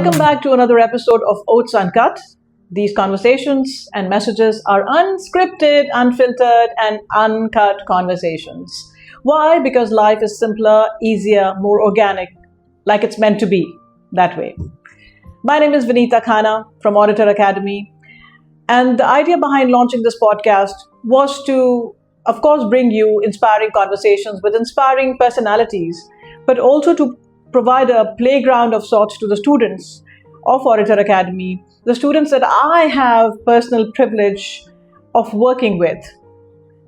Welcome back to another episode of OATS UNCUT. These conversations and messages are unscripted, unfiltered, and uncut conversations. Why? Because life is simpler, easier, more organic, like it's meant to be that way. My name is Vinita Khanna from Orator Academy, and the idea behind launching this podcast was to, of course, bring you inspiring conversations with inspiring personalities, but also to provide a playground of sorts to the students of Orator Academy, the students that I have personal privilege of working with.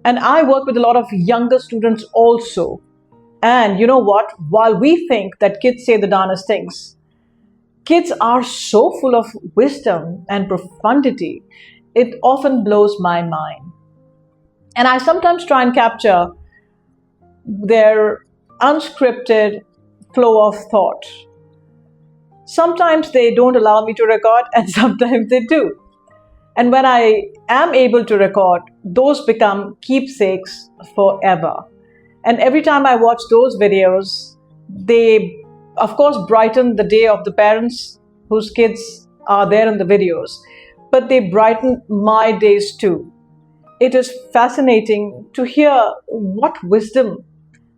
And I work with a lot of younger students also. And you know what? While we think that kids say the darnest things, kids are so full of wisdom and profundity, it often blows my mind. And I sometimes try and capture their unscripted flow of thought. Sometimes they don't allow me to record, and sometimes they do. And when I am able to record, those become keepsakes forever. And every time I watch those videos, they, of course, brighten the day of the parents whose kids are there in the videos, but they brighten my days too. It is fascinating to hear what wisdom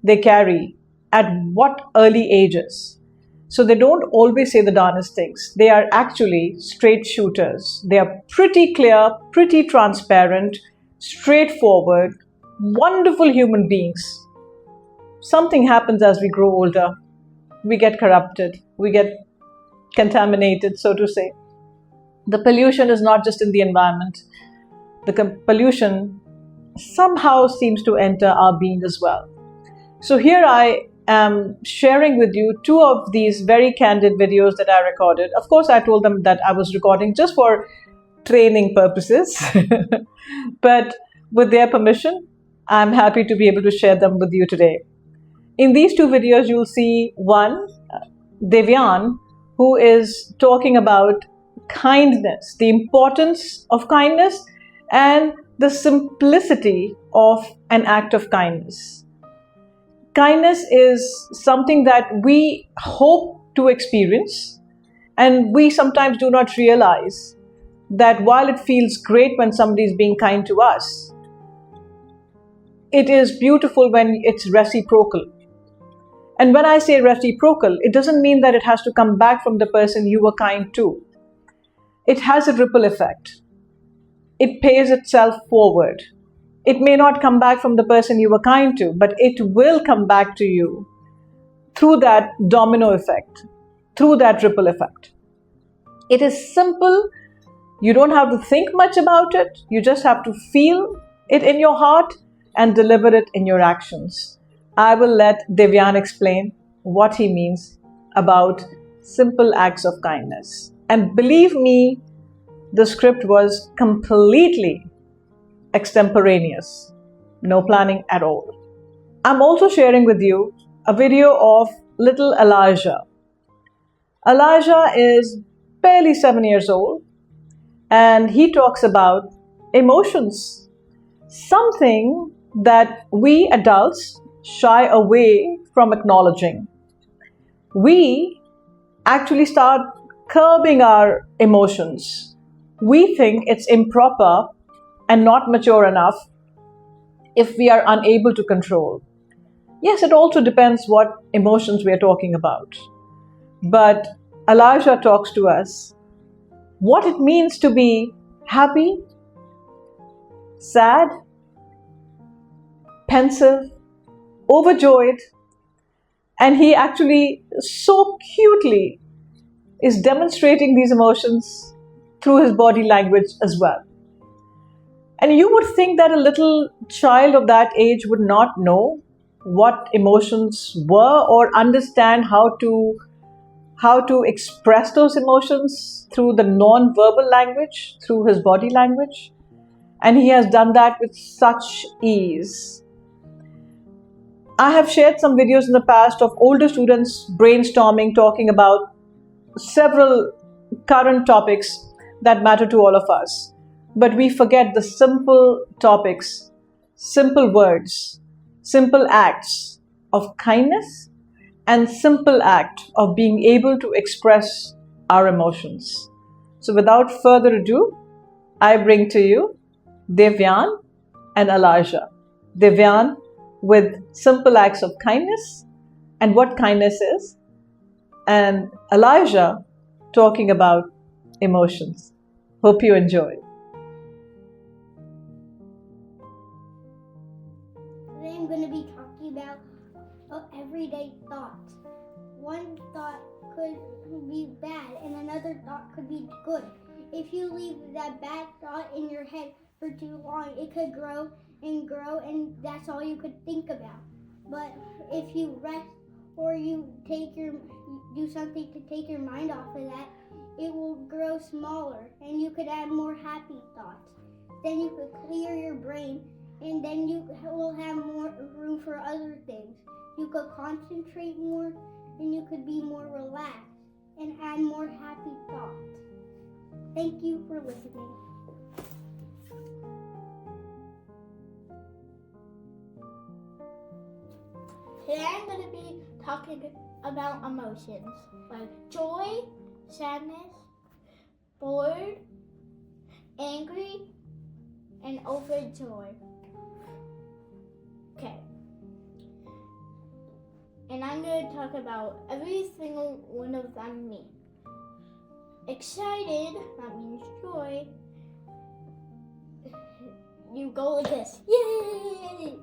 they carry at what early ages. So they don't always say the darnest things. They are actually straight shooters. They are pretty clear, pretty transparent, straightforward, wonderful human beings. Something happens as we grow older. We get corrupted. We get contaminated, so to say. The pollution is not just in the environment. The pollution somehow seems to enter our being as well. So here I am sharing with you two of these very candid videos that I recorded. Of course, I told them that I was recording just for training purposes, but with their permission, I'm happy to be able to share them with you today. In these two videos, you'll see one, Devyan, who is talking about kindness, the importance of kindness, and the simplicity of an act of kindness. Kindness is something that we hope to experience, and we sometimes do not realize that while it feels great when somebody is being kind to us, it is beautiful when it's reciprocal. And when I say reciprocal, it doesn't mean that it has to come back from the person you were kind to. It has a ripple effect. It pays itself forward. It may not come back from the person you were kind to, but it will come back to you through that domino effect, through that ripple effect. It is simple. You don't have to think much about it. You just have to feel it in your heart and deliver it in your actions. I will let Devyan explain what he means about simple acts of kindness. And believe me, the script was completely extemporaneous, no planning at all. I'm also sharing with you a video of little Elijah. Elijah is barely 7 years old, and he talks about emotions, something that we adults shy away from acknowledging. We actually start curbing our emotions. We think it's improper and not mature enough if we are unable to control. Yes, it also depends what emotions we are talking about. But Elijah talks to us what it means to be happy, sad, pensive, overjoyed, and he actually so cutely is demonstrating these emotions through his body language as well. And you would think that a little child of that age would not know what emotions were or understand how to express those emotions through the non-verbal language, through his body language. And he has done that with such ease. I have shared some videos in the past of older students brainstorming, talking about several current topics that matter to all of us. But we forget the simple topics, simple words, simple acts of kindness, and simple act of being able to express our emotions. So without further ado, I bring to you Devyan and Elijah. Devyan with simple acts of kindness and what kindness is, and Elijah talking about emotions. Hope you enjoy. Today I'm going to be talking about everyday thoughts. One thought could be bad and another thought could be good. If you leave that bad thought in your head for too long, it could grow and that's all you could think about. But if you rest or you do something to take your mind off of that, it will grow smaller and you could add more happy thoughts. Then you could clear your brain and then you will have more room for other things. You could concentrate more and you could be more relaxed and add more happy thoughts. Thank you for listening. Today I'm going to be talking about emotions like joy, sadness, bored, angry, and overjoyed. Okay. And I'm going to talk about every single one of them mean. Excited, that means joy. You go like this. Yay!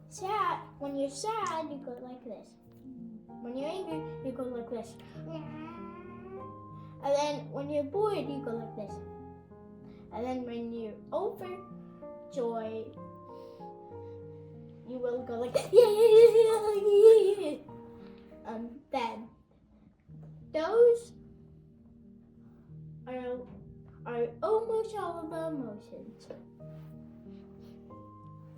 Sad, when you're sad, you go like this. When you're angry, you go like this. And then when you're bored, you go like this. And then when you're overjoyed, you will go like this. Then those are almost all of the emotions.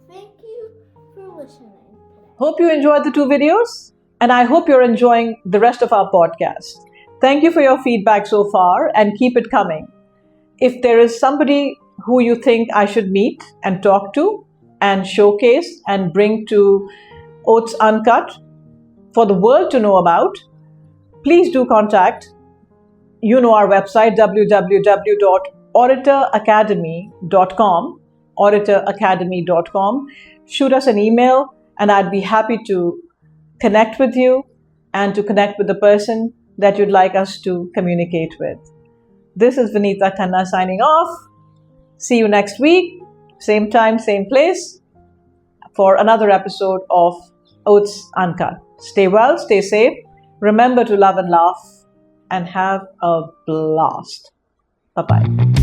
Thank you for listening today. Hope you enjoyed the 2 videos, and I hope you're enjoying the rest of our podcast. Thank you for your feedback so far and keep it coming. If there is somebody who you think I should meet and talk to and showcase and bring to OATS Uncut for the world to know about, please do contact. You know our website, www.oratoracademy.com, oratoracademy.com. Shoot us an email and I'd be happy to connect with you and to connect with the person that you'd like us to communicate with. This is Vinita Khanna signing off. See you next week, same time, same place, for another episode of OATS Uncut. Stay well, stay safe. Remember to love and laugh and have a blast. Bye-bye.